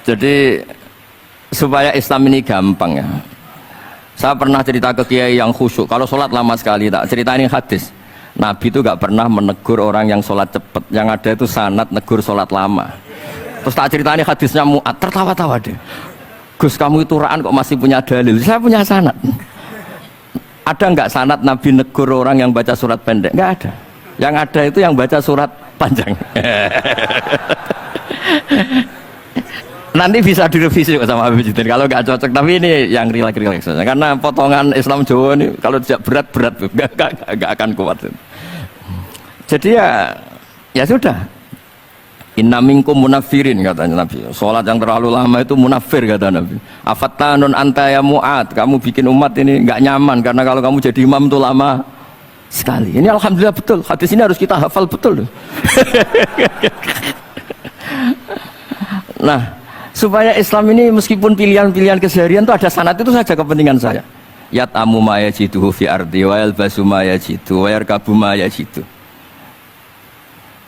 Jadi supaya Islam ini gampang ya. Saya pernah cerita ke kiai yang khusyuk. Kalau sholat lama sekali, tak cerita ini hadis. Nabi itu gak pernah menegur orang yang sholat cepat. Yang ada itu sanad negur sholat lama. Terus tak cerita ini hadisnya Mu'ad, tertawa-tawa deh. Gus, kamu itu raan kok masih punya dalil? Saya punya sanad. Ada nggak sanad Nabi negur orang yang baca surat pendek? Nggak ada. Yang ada itu yang baca surat panjang. Nanti bisa direvisi sama Habib Jidin kalau nggak cocok. Tapi ini yang rileks saja. Karena potongan Islam Jawa ini kalau tidak berat nggak akan kuat. Jadi ya sudah. Inna minkum munafirin katanya Nabi. Sholat yang terlalu lama itu munafir kata Nabi. Afattanun anta ya Mu'ad. Kamu bikin umat ini nggak nyaman karena kalau kamu jadi imam itu lama sekali. Ini alhamdulillah betul. Hadis ini harus kita hafal betul. Nah, supaya Islam ini meskipun pilihan-pilihan keseharian itu ada sanad itu saja kepentingan saya. Yat'amu ma yajiduhu fi ardi wa yalbasu ma yajidu wa yarkabu ma yajidu.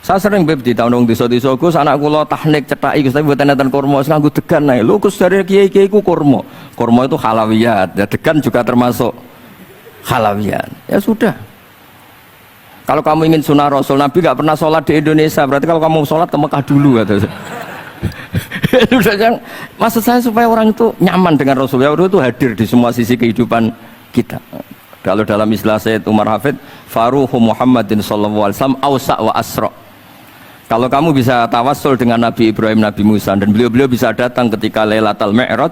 Saya sering beb di tahun desa-desa Gus anak kula tahnik cethaki Gus tapi mboten enten kurma nganggo degan ae. Lho Gus dari kiai-kiai ku kurma. Kurma itu halawiyat. Ya degan juga termasuk halawiyat. Ya sudah. Kalau kamu ingin sunnah Rasul, Nabi enggak pernah sholat di Indonesia. Berarti kalau kamu sholat ke Mekah dulu kata saya. Maksud saya supaya orang itu nyaman dengan Rasul. Ya itu hadir di semua sisi kehidupan kita. Kalau dalam istilah Sayyid Umar Hafid, Faruhu Muhammadin sallallahu alaihi wasallam awsa wa asra. Kalau kamu bisa tawassul dengan Nabi Ibrahim, Nabi Musa dan beliau-beliau bisa datang ketika Lailatul Mi'raj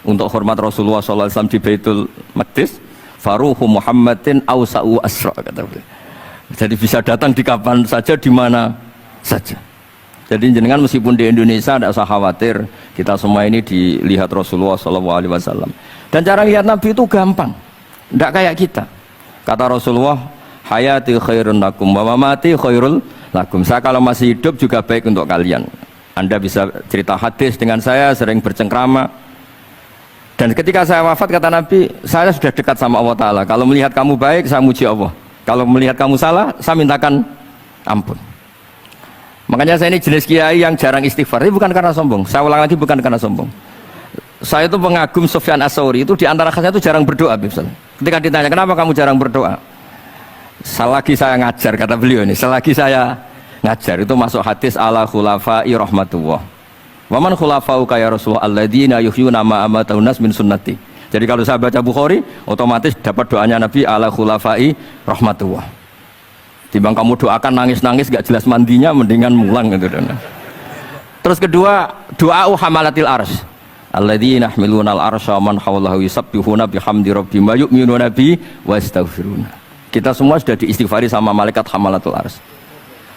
untuk hormat Rasulullah sallallahu alaihi wasallam di Baitul Maqdis, Faruhu Muhammadin awsa wa asra kata beliau. Jadi bisa datang di kapan saja di mana saja. Jadi jenengan meskipun di Indonesia tidak usah khawatir, kita semua ini dilihat Rasulullah sallallahu alaihi wasallam. Dan cara lihat Nabi itu gampang. Tidak kayak kita. Kata Rasulullah, hayati khairun lakum wa mamati khairul lakum. Saya kalau masih hidup juga baik untuk kalian. Anda bisa cerita hadis dengan saya, sering bercengkrama. Dan ketika saya wafat kata Nabi, saya sudah dekat sama Allah Ta'ala. Kalau melihat kamu baik, saya muji Allah. Kalau melihat kamu salah, saya mintakan ampun. Makanya saya ini jenis kiai yang jarang istighfar. Ini bukan karena sombong. Saya ulang lagi bukan karena sombong. Saya itu pengagum Sufyan As-Tsauri. Itu di antara khasnya itu jarang berdoa. Ketika ditanya, kenapa kamu jarang berdoa? Selagi saya ngajar, kata beliau ini, selagi saya ngajar, itu masuk hadis ala khulafa'i rahmatullah. Waman khulafa'uka ya Rasulullah alladzina yuhyuna ma amatahun nas min sunnati. Jadi kalau saya baca Bukhari, otomatis dapat doanya Nabi ala khulafa'i rahmatullah. Timbang kamu doakan nangis-nangis gak jelas mandinya, mendingan mulang gitu. Terus kedua, doa hamalatil arsy. Alladzina yahmiluna al-arsya man hawlahu yusabbihuna bihamdi rabbihim wa yu'minuna bi wa yastaghfiruna. Kita semua sudah diistighfari sama malaikat hamalatul arsy.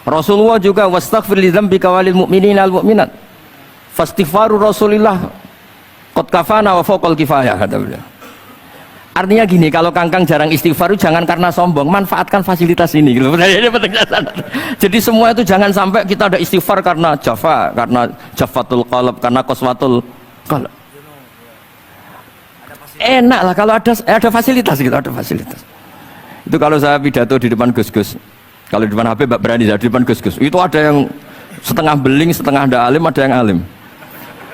Rasulullah juga wastaghfir li dzambika walil mu'minina wal mu'minat. Fastighfaru Rasulillah qad kafana wa fawqal kifayah kata beliau. Artinya gini, kalau kangkang jarang istighfar jangan karena sombong, manfaatkan fasilitas ini gitu. Jadi semua itu jangan sampai kita ada istighfar karena jafa, karena jafatul qalb, karena qaswatul qalb. Enak lah kalau ada fasilitas gitu, ada fasilitas. Itu kalau saya pidato di depan Gus-Gus, kalau di depan Habib Mbak berani, di depan Gus-Gus itu ada yang setengah beling, setengah ada alim, ada yang alim.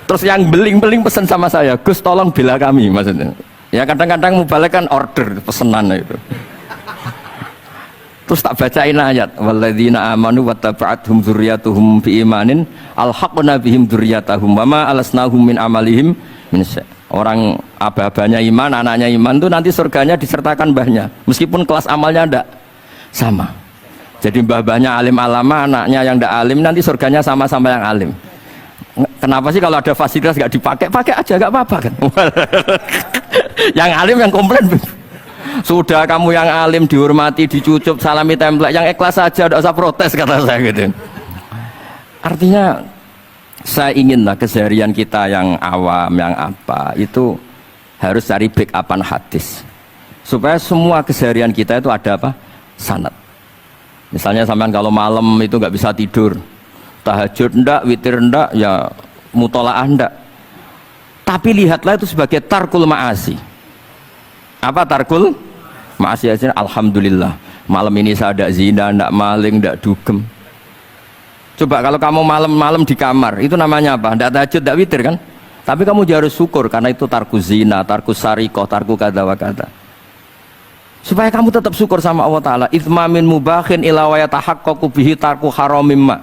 Terus yang beling-beling pesan sama saya, Gus tolong bela kami maksudnya. Ya kadang-kadang mubalek kan order pesenan itu. Terus tak bacain ayat, walladzina amanu wattaba'athum dzurriyyatuhum biimanin alhaqna bihim dzurriyyatahum wama alasnahum min amalihim min syai'. Orang aba-abanya iman, anaknya iman itu nanti surganya disertakan mbahnya, meskipun kelas amalnya ndak sama. Jadi mbah-mbahnya alim alama, anaknya yang ndak alim nanti surganya sama-sama yang alim. Kenapa sih kalau ada fasilitas nggak dipakai? Pakai aja, nggak apa-apa kan? Yang alim yang komplain. Sudah kamu yang alim dihormati, dicucup, salami template, yang ikhlas saja, tidak usah protes kata saya gitu. Artinya saya inginlah keseharian kita yang awam, yang apa itu harus cari backupan hadis supaya semua keseharian kita itu ada apa? Sanad. Misalnya sampean kalau malam itu nggak bisa tidur, tahajud ndak, witir ndak, ya mutolaah ndak. Tapi lihatlah itu sebagai tarkul ma'asi. Apa tarkul ma'asi? Alhamdulillah malam ini saya ndak zina, ndak maling, ndak dugem. Coba kalau kamu malam-malam di kamar, itu namanya apa? Tidak tahajud, tidak witir kan? Tapi kamu harus syukur karena itu tarku zina, tarku sarikoh, tarku kada wa kada. Supaya kamu tetap syukur sama Allah Ta'ala. Ithmamin mubakhin ila wa yatahaqqaqu bihi tarku haramimma.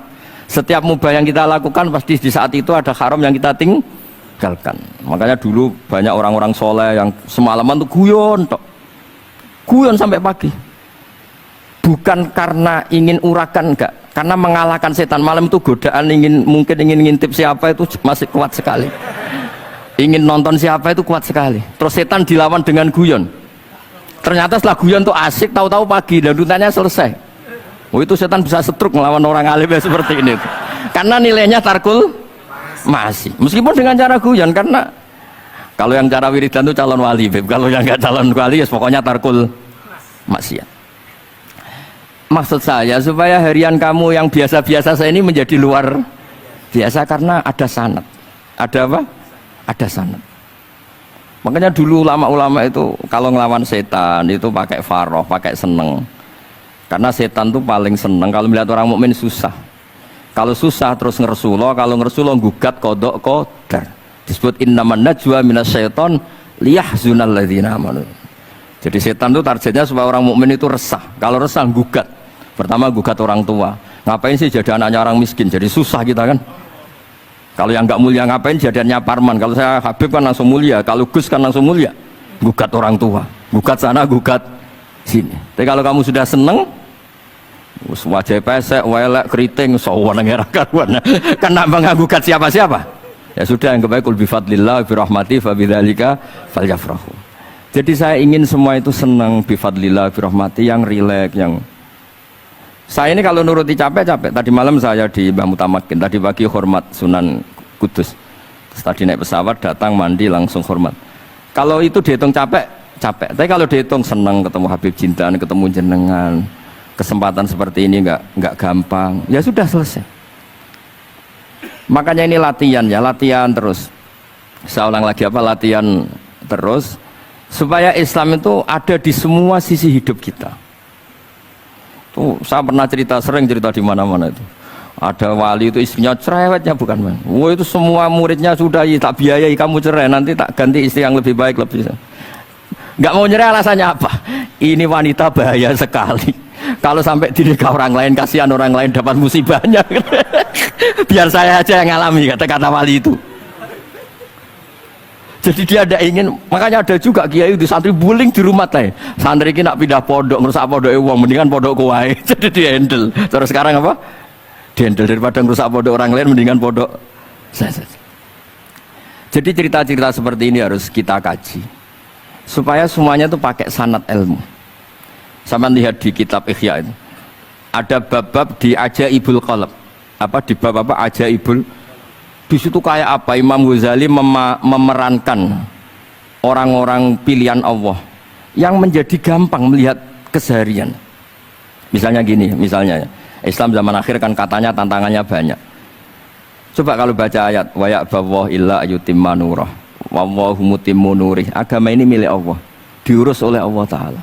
Setiap mubah yang kita lakukan pasti di saat itu ada haram yang kita tinggalkan. Makanya dulu banyak orang-orang soleh yang semalaman tuh guyon sampai pagi. Bukan karena ingin urakan, enggak, karena mengalahkan setan. Malam itu godaan mungkin ingin ngintip siapa itu masih kuat sekali. Ingin nonton siapa itu kuat sekali. Terus setan dilawan dengan guyon. Ternyata setelah guyon tuh asik, tahu-tahu pagi dan dutannya selesai. Oh, itu setan bisa setruk melawan orang alim seperti ini. Karena nilainya tarkul masih. Meskipun dengan cara guyon, karena kalau yang cara wiridan itu calon wali, Beb. Kalau yang nggak calon wali ya pokoknya tarkul maksiat. Maksud saya supaya harian kamu yang biasa-biasa saya ini menjadi luar biasa karena ada sanad. Ada apa? Ada sanad. Makanya dulu ulama-ulama itu kalau ngelawan setan itu pakai faroh, pakai seneng. Karena setan itu paling seneng kalau melihat orang mukmin susah. Kalau susah terus ngersulo, kalau ngersulo gugat kodok qadar. Disebut innaman najwa minasyaiton liyahzunal ladzina amanu. Jadi setan itu targetnya supaya orang mukmin itu resah. Kalau resah gugat. Pertama gugat orang tua. Ngapain sih jadi anaknya orang miskin? Jadi susah kita kan. Kalau yang nggak mulia ngapain jadiannya parman? Kalau saya Habib kan langsung mulia. Kalau Gus kan langsung mulia. Gugat orang tua. Gugat sana, gugat sini. Tapi kalau kamu sudah seneng, wajah pesek, welek, keriting, sawan ngerah karuan. Karena nggak gugat siapa-siapa. Ya sudah, yang kebaik kul bifadlillah birahmati fabidzalika falyafrahu. Jadi saya ingin semua itu senang bifadlillah birahmati, yang rileks, yang saya ini kalau nuruti capek-capek. Tadi malam saya di Mbah Mutamakin, tadi pagi hormat Sunan Kudus. Terus tadi naik pesawat datang mandi langsung hormat. Kalau itu dihitung capek, capek. Tapi kalau dihitung senang ketemu Habib Jintan, ketemu jenengan, kesempatan seperti ini nggak gampang. Ya sudah selesai. Makanya ini latihan ya, latihan terus. Saya ulang lagi apa, latihan terus supaya Islam itu ada di semua sisi hidup kita. Tuh, saya pernah sering cerita di mana-mana itu. Ada wali itu istrinya cerewetnya bukan main. Wah, itu semua muridnya sudah tak biayai kamu cerai, nanti tak ganti istri yang lebih baik lebih. Nggak mau nyerah alasannya apa? Ini wanita bahaya sekali. Kalau sampai dinikah orang lain, kasihan orang lain dapat musibahnya. Biar saya aja yang ngalami, kata wali itu. Jadi dia ada ingin, makanya ada juga kiai di santri buling di rumah teh. Santri ini nak pindah pondok, ngerusak pondok uang, mendingan pondok kuai. Jadi dia handle. Terus sekarang apa? Dia handle daripada ngerusak pondok orang lain, mendingan pondok saya. Jadi cerita-cerita seperti ini harus kita kaji, supaya semuanya itu pakai sanad ilmu. Sama lihat di kitab Ihya itu, ada bab-bab di Ajaibul Qalb. Apa di bab apa Ajaibul? Di situ kayak apa Imam Ghazali memerankan orang-orang pilihan Allah yang menjadi gampang melihat keseharian. Misalnya gini, misalnya Islam zaman akhir kan katanya tantangannya banyak. Coba kalau baca ayat wa ya'ballahu illa yutimma nurah wallahu mutimmu nurih. Agama ini milik Allah, diurus oleh Allah Ta'ala.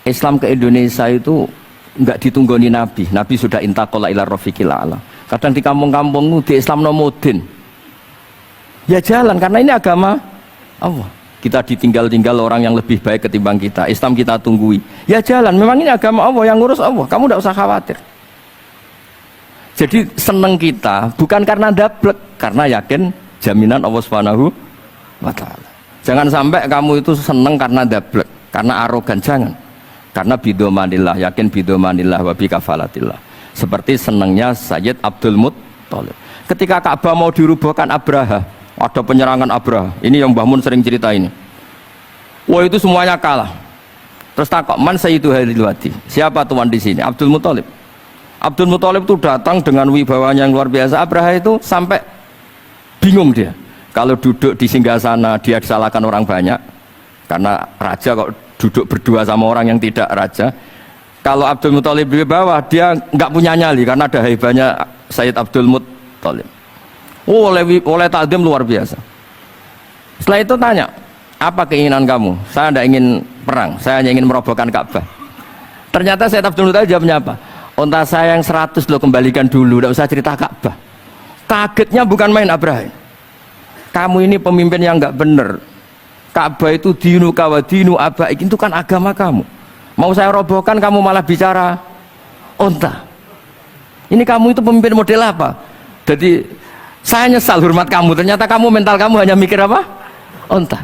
Islam ke Indonesia itu enggak ditunggoni Nabi. Nabi sudah intaqala ila rafiqil a'la. Kadang di kampung-kampung di Islam nomodin. Ya jalan karena ini agama Allah. Kita ditinggal-tinggal orang yang lebih baik ketimbang kita. Islam kita tunggui. Ya jalan, memang ini agama Allah, yang ngurus Allah. Kamu tidak usah khawatir. Jadi seneng kita bukan karena dablek, karena yakin jaminan Allah Subhanahu wa Ta'ala. Jangan sampai kamu itu seneng karena dablek, karena arogan, jangan. Karena bidomanillah, yakin bidomanillah wa bikafalatillah. Seperti senangnya Sayyid Abdul Muttalib. Ketika Ka'bah mau dirubuhkan Abraha, ada penyerangan Abraha. Ini yang Mbah Mun sering cerita ini. Wah, itu semuanya kalah. Terus takok, man sayyidu hadhil wadi? Siapa tuan di sini? Abdul Muttalib. Abdul Muttalib itu datang dengan wibawanya yang luar biasa. Abraha itu sampai bingung dia. Kalau duduk di singgasana dia disalahkan orang banyak. Karena raja kok duduk berdua sama orang yang tidak raja. Kalau Abdul Muttalib di bawah, dia nggak punya nyali karena ada haibahnya Sayyid Abdul Muttalib. Oh, oleh takdim luar biasa. Setelah itu tanya, apa keinginan kamu? Saya tidak ingin perang, saya hanya ingin merobohkan Ka'bah. Ternyata Sayyid Abdul Muttalib jawabnya apa? Unta saya yang 100 lo kembalikan dulu, tidak usah cerita Ka'bah. Kagetnya bukan main Abraham. Kamu ini pemimpin yang nggak bener. Ka'bah itu dinu kawa dinu abaik, itu kan agama kamu. Mau saya robohkan kamu malah bicara unta. Ini kamu itu pemimpin model apa? Jadi saya nyesal hormat kamu, ternyata kamu mental kamu hanya mikir apa? Unta.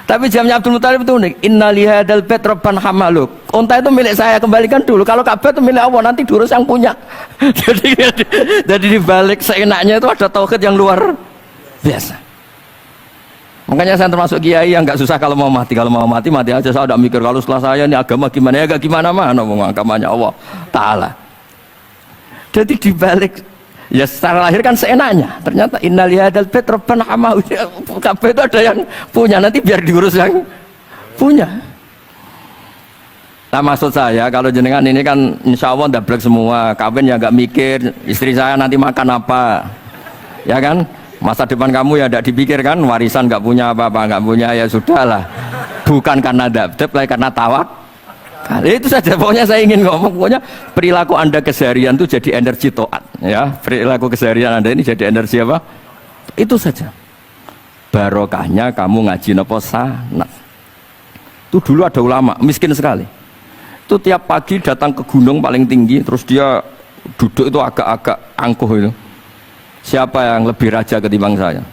Tapi jamnya Abdul Muthalib itu unik. Inna lihadal bait rabban hamaluk. Unta itu milik saya, kembalikan dulu. Kalau Ka'bah itu milik Allah, nanti diurus yang punya. jadi dibalik seenaknya itu ada tauhid yang luar biasa. Makanya saya termasuk kiai yang nggak susah kalau mau mati. Kalau mau mati, mati aja. Saya tidak mikir kalau setelah saya ini agama gimana ya, gak gimana mana mau agamanya Allah Ta'ala. Jadi dibalik ya secara lahir kan seenaknya. Ternyata innal hadal bait rabbana hamahu. Kabeh itu ada yang punya, nanti biar diurus yang punya. Nah maksud saya kalau jenengan ini kan insya Allah ndablek semua, kawin ya nggak mikir istri saya nanti makan apa, ya kan? Masa depan kamu ya tidak dipikirkan, warisan nggak punya apa-apa, nggak punya ya sudahlah. Bukan karena dabdeb, karena tawak. Itu saja pokoknya saya ingin ngomong, pokoknya perilaku Anda keseharian itu jadi energi to'at, ya. Perilaku keseharian Anda ini jadi energi apa? Itu saja. Barokahnya kamu ngaji nopo sanat. Itu dulu ada ulama miskin sekali. Itu tiap pagi datang ke gunung paling tinggi, terus dia duduk itu agak-agak angkuh itu. Siapa yang lebih raja ketimbang saya?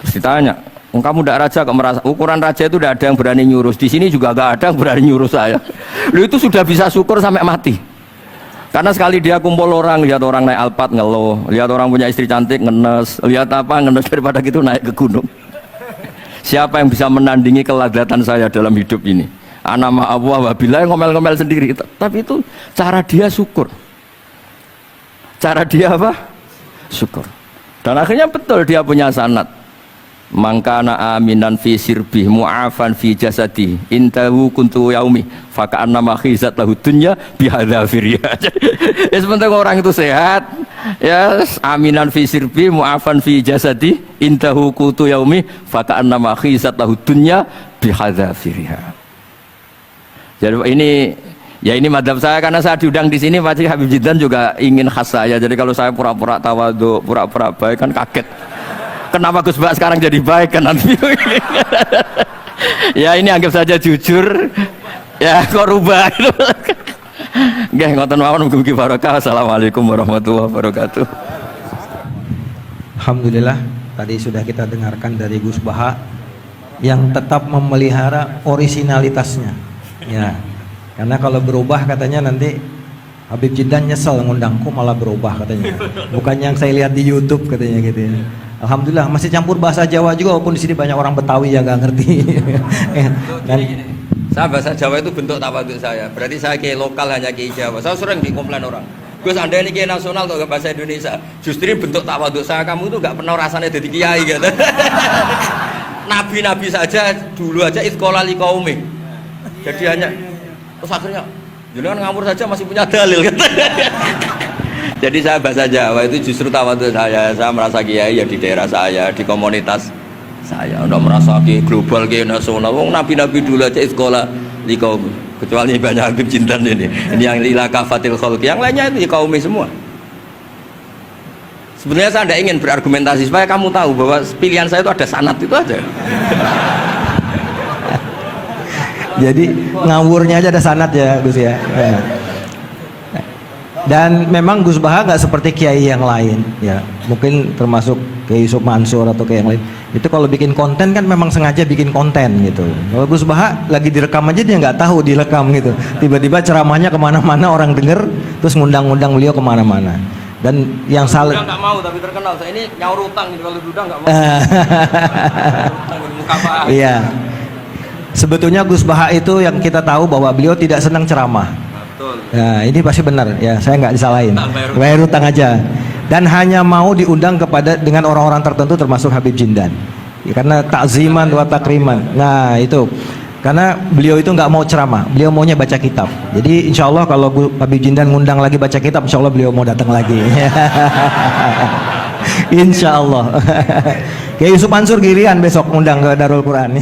Terus ditanya, kamu tidak raja kok merasa? Ukuran raja itu tidak ada yang berani nyurus. Di sini juga nggak ada yang berani nyurus saya. Lu itu sudah bisa syukur sampai mati. Karena sekali dia kumpul orang, lihat orang naik Alphard ngeluh, lihat orang punya istri cantik ngenes, lihat apa ngenes, daripada gitu naik ke gunung. Siapa yang bisa menandingi keladatan saya dalam hidup ini? Anama Allah wabillah, ngomel-ngomel sendiri. Tapi itu cara dia syukur. Cara dia apa? Syukur. Dan akhirnya betul dia punya sanad. Mangkana aminan fi sirbih mu'afan fi jasadi intahu kuntu yaumi faka'anna ma khizat lahu dunya bihadzafiriya. Ya sebentar orang itu sehat, ya aminan fi sirbih mu'afan fi jasadi intahu kuntu yaumi faka'anna ma khizat lahu dunya bihadzafiriya. Jadi ini madhab saya, karena saya diundang di sini pasti Habib Jiddan juga ingin khas saya. Jadi kalau saya pura-pura tawadhu, pura-pura baik kan kaget. Kenapa Gus Bak sekarang jadi baik kan nanti? Ya ini anggap saja jujur. Ya kok rubah itu. Nggih ngoten mawon mugi-mugi barokah. Assalamualaikum warahmatullahi wabarakatuh. Alhamdulillah tadi sudah kita dengarkan dari Gus Baha yang tetap memelihara orisinalitasnya. Ya. Karena kalau berubah katanya nanti Habib Jiddan nyesel ngundangku malah berubah katanya. Bukan yang saya lihat di YouTube katanya gitu ya. Alhamdulillah masih campur bahasa Jawa juga walaupun di sini banyak orang Betawi yang nggak ngerti. Dan saya bahasa Jawa itu bentuk tawadhu saya. Berarti saya kiai lokal hanya kiai Jawa. Saya sering dikomplain orang. Gus Anda ini kiai nasional kok nggak bahasa Indonesia. Justru bentuk tawadhu saya, kamu itu nggak pernah rasanya jadi kiai gitu. Nabi-nabi saja dulu aja iskola li kaumi. Jadi hanya terus akhirnya jangan ngawur saja masih punya dalil gitu. Jadi saya bahasa Jawa itu justru tawadhu saya merasa kiai ya di daerah saya, di komunitas saya. Udah merasa kiai global, kiai nasional. Wong nabi-nabi dulu aja sekolah di kaum, kecuali banyak Habib Jintan ini yang ila kafatil khalq, yang lainnya itu di kaum semua. Sebenarnya saya tidak ingin berargumentasi supaya kamu tahu bahwa pilihan saya itu ada sanad itu aja. jadi ngawurnya aja ada sanad ya Gus ya. Dan memang Gus Baha nggak seperti kiai yang lain ya, mungkin termasuk Kiai Yusuf Mansur atau kiai yang lain. Itu kalau bikin konten kan memang sengaja bikin konten gitu. Kalau Gus Baha lagi direkam aja dia nggak tahu direkam gitu. Tiba-tiba ceramahnya kemana-mana orang denger, terus ngundang-ngundang beliau kemana-mana. Dan yang salah nggak mau tapi terkenal saya ini nyaur utang gitu, kalau duda nggak mau. Iya. Sebetulnya Gus Baha itu yang kita tahu bahwa beliau tidak senang ceramah. Betul. Nah ini pasti benar ya, saya nggak disalahin. Bayar utang aja. Dan hanya mau diundang kepada dengan orang-orang tertentu termasuk Habib Jindan ya, karena takziman wa takriman. Nah itu karena beliau itu nggak mau ceramah, beliau maunya baca kitab. Jadi insya Allah kalau Habib Jindan ngundang lagi baca kitab, insya Allah beliau mau datang lagi. Insya Allah. Kiai Yusuf Mansur giliran besok ngundang ke Darul Quran.